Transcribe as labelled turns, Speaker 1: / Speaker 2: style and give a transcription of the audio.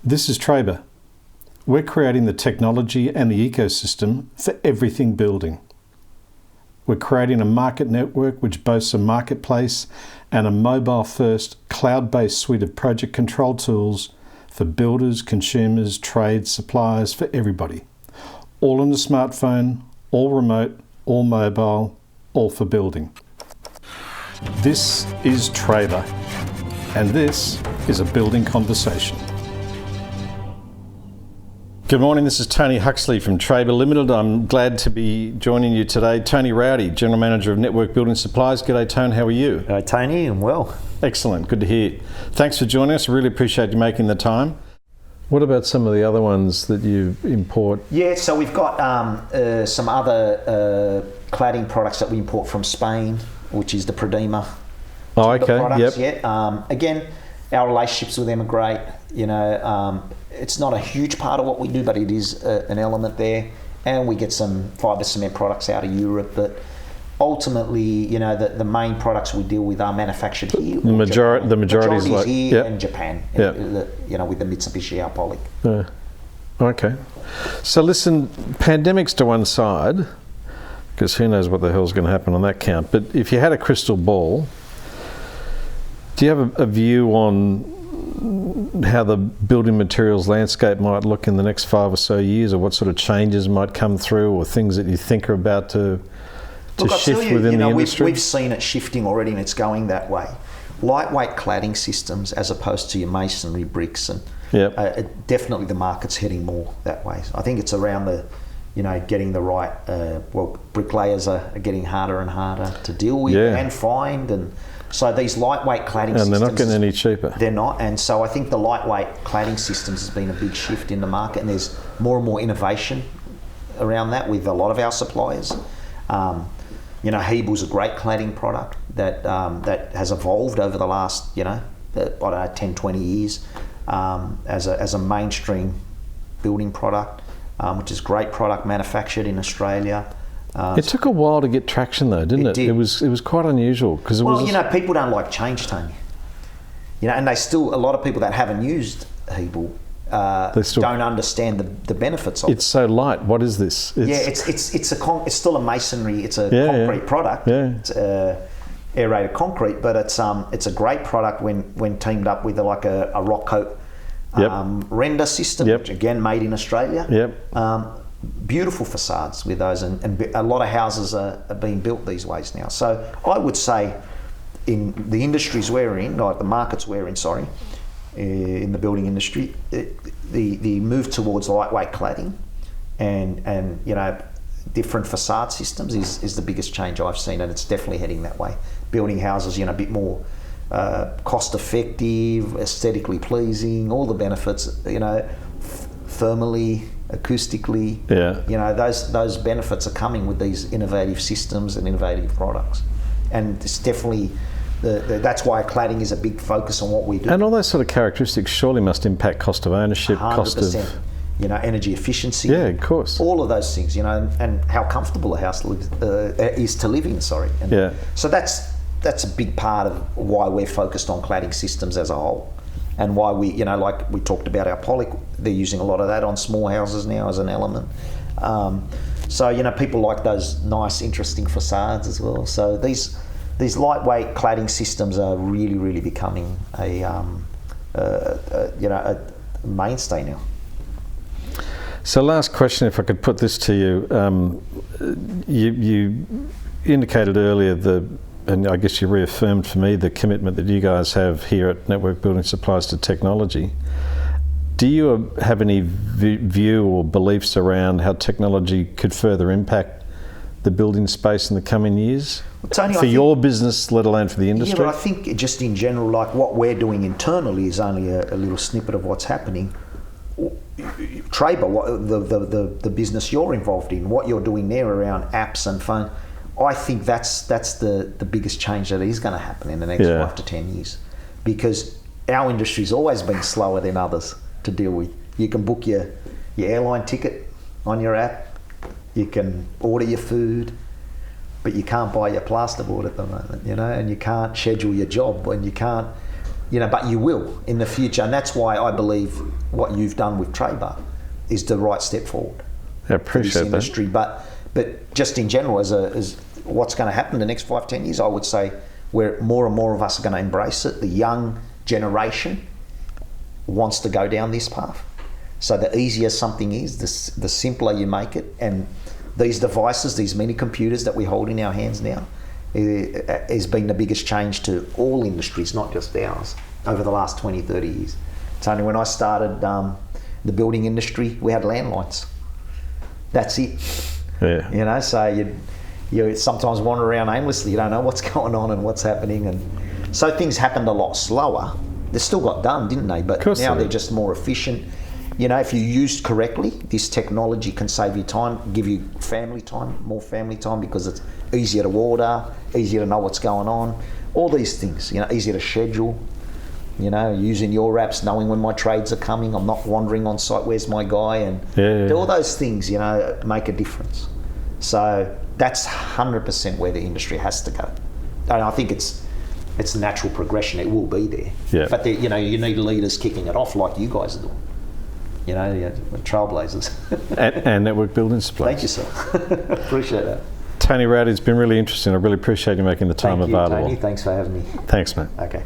Speaker 1: This is Trabr. We're creating the technology and the ecosystem for everything building. We're creating a market network which boasts a marketplace and a mobile-first, cloud-based suite of project control tools for builders, consumers, trades, suppliers, for everybody. All on the smartphone, all remote, all mobile, all for building. This is Trabr, and this is a building conversation. Good morning, this is Tony Huxley from Trabr Limited. I'm glad to be joining you today. Tony Rouady, General Manager of Network Building Supplies. G'day, Tone, how are you?
Speaker 2: Hi, Tony, I'm well.
Speaker 1: Excellent, good to hear. Thanks for joining us, really appreciate you making the time. What about some of the other ones that you import?
Speaker 2: Yeah, so we've got some other cladding products that we import from Spain, which is the Prodema.
Speaker 1: Oh, okay,
Speaker 2: products.
Speaker 1: yep.
Speaker 2: Yeah. Again, our relationships with them are great. You know, it's not a huge part of what we do, but it is an element there. And we get some fibre cement products out of Europe, but ultimately, you know, the main products we deal with are manufactured here.
Speaker 1: The majority is like,
Speaker 2: here
Speaker 1: yep.
Speaker 2: and Japan.
Speaker 1: Yep.
Speaker 2: You know, with the Mitsubishi Alpolic.
Speaker 1: Okay. So listen, pandemics to one side, because who knows what the hell's going to happen on that count. But if you had a crystal ball, do you have a view on how the building materials landscape might look in the next 5 or so years, or what sort of changes might come through, or things that you think are about to shift within the industry?
Speaker 2: We've seen it shifting already, and it's going that way. Lightweight cladding systems as opposed to your masonry bricks, and definitely the market's heading more that way. So I think it's around the, you know, getting the right, bricklayers are getting harder and harder to deal with and find, and so these lightweight cladding systems...
Speaker 1: And they're not getting any cheaper.
Speaker 2: They're not, and so I think the lightweight cladding systems has been a big shift in the market, and there's more and more innovation around that with a lot of our suppliers. You know, Hebel's a great cladding product that has evolved over the last, 10, 20 years as a mainstream building product, which is great product manufactured in Australia.
Speaker 1: It took a while to get traction though, didn't it? It was quite unusual because
Speaker 2: people don't like change, Tony. You know, and they still, a lot of people that haven't used Hebel don't understand the benefits of it.
Speaker 1: It's so light. What is this?
Speaker 2: It's still a masonry. It's a concrete product. Yeah. It's aerated concrete, but it's a great product when teamed up with a rock coat render system, which again made in Australia. Yep. Beautiful facades with those, and a lot of houses are being built these ways now. So I would say in the industries we're in, like the markets we're in, in the building industry, the move towards lightweight cladding and different facade systems is the biggest change I've seen, and it's definitely heading that way. Building houses, a bit more cost effective, aesthetically pleasing, all the benefits, thermally, acoustically, those benefits are coming with these innovative systems and innovative products, and it's definitely that's why cladding is a big focus on what we do. And
Speaker 1: all those sort of characteristics surely must impact cost of ownership,
Speaker 2: 100%,
Speaker 1: cost of
Speaker 2: energy efficiency.
Speaker 1: Yeah, of course.
Speaker 2: All of those things, and how comfortable a house is to live in. And so that's a big part of why we're focused on cladding systems as a whole. And why we, like we talked about our Alpolic, they're using a lot of that on small houses now as an element. So, people like those nice, interesting facades as well. So these lightweight cladding systems are really, really becoming a mainstay now.
Speaker 1: So last question, if I could put this to you. You indicated earlier and I guess you reaffirmed for me the commitment that you guys have here at Network Building Supplies to technology. Do you have any view or beliefs around how technology could further impact the building space in the coming years?
Speaker 2: Tony,
Speaker 1: for your business, let alone for the industry?
Speaker 2: Yeah, but I think just in general, like what we're doing internally is only a little snippet of what's happening. Trabr, the business you're involved in, what you're doing there around apps and phone, I think that's the biggest change that is going to happen in the next 5 to 10 years, because our industry's always been slower than others to deal with. You can book your airline ticket on your app, you can order your food, but you can't buy your plasterboard at the moment, and you can't schedule your job, and you can't but you will in the future, and that's why I believe what you've done with Trabr is the right step forward.
Speaker 1: I appreciate
Speaker 2: for this industry. But just in general, as what's going to happen in the next 5-10 years, I would say where more and more of us are going to embrace it. The young generation wants to go down this path. So the easier something is, the simpler you make it. And these devices, these mini computers that we hold in our hands now, has been the biggest change to all industries, not just ours, over the last 20, 30 years. Tony, when I started the building industry, we had landlines. That's it.
Speaker 1: Yeah.
Speaker 2: So you sometimes wander around aimlessly. You don't know what's going on and what's happening. And so things happened a lot slower. They still got done, didn't they? But now they're just more efficient. If you used correctly, this technology can save you time, give you more family time, because it's easier to order, easier to know what's going on, all these things, easier to schedule, using your apps, knowing when my trades are coming, I'm not wandering on site, where's my guy, and all those things, make a difference. So that's 100% where the industry has to go. And I think it's natural progression, it will be there.
Speaker 1: Yeah.
Speaker 2: But you need leaders kicking it off like you guys are doing. Trailblazers.
Speaker 1: and network building supplies.
Speaker 2: Thank you, sir. Appreciate that.
Speaker 1: Tony Rouady, it's been really interesting. I really appreciate you making the time available.
Speaker 2: Thank you, Tony. Thanks for having me.
Speaker 1: Thanks, mate.
Speaker 2: Okay.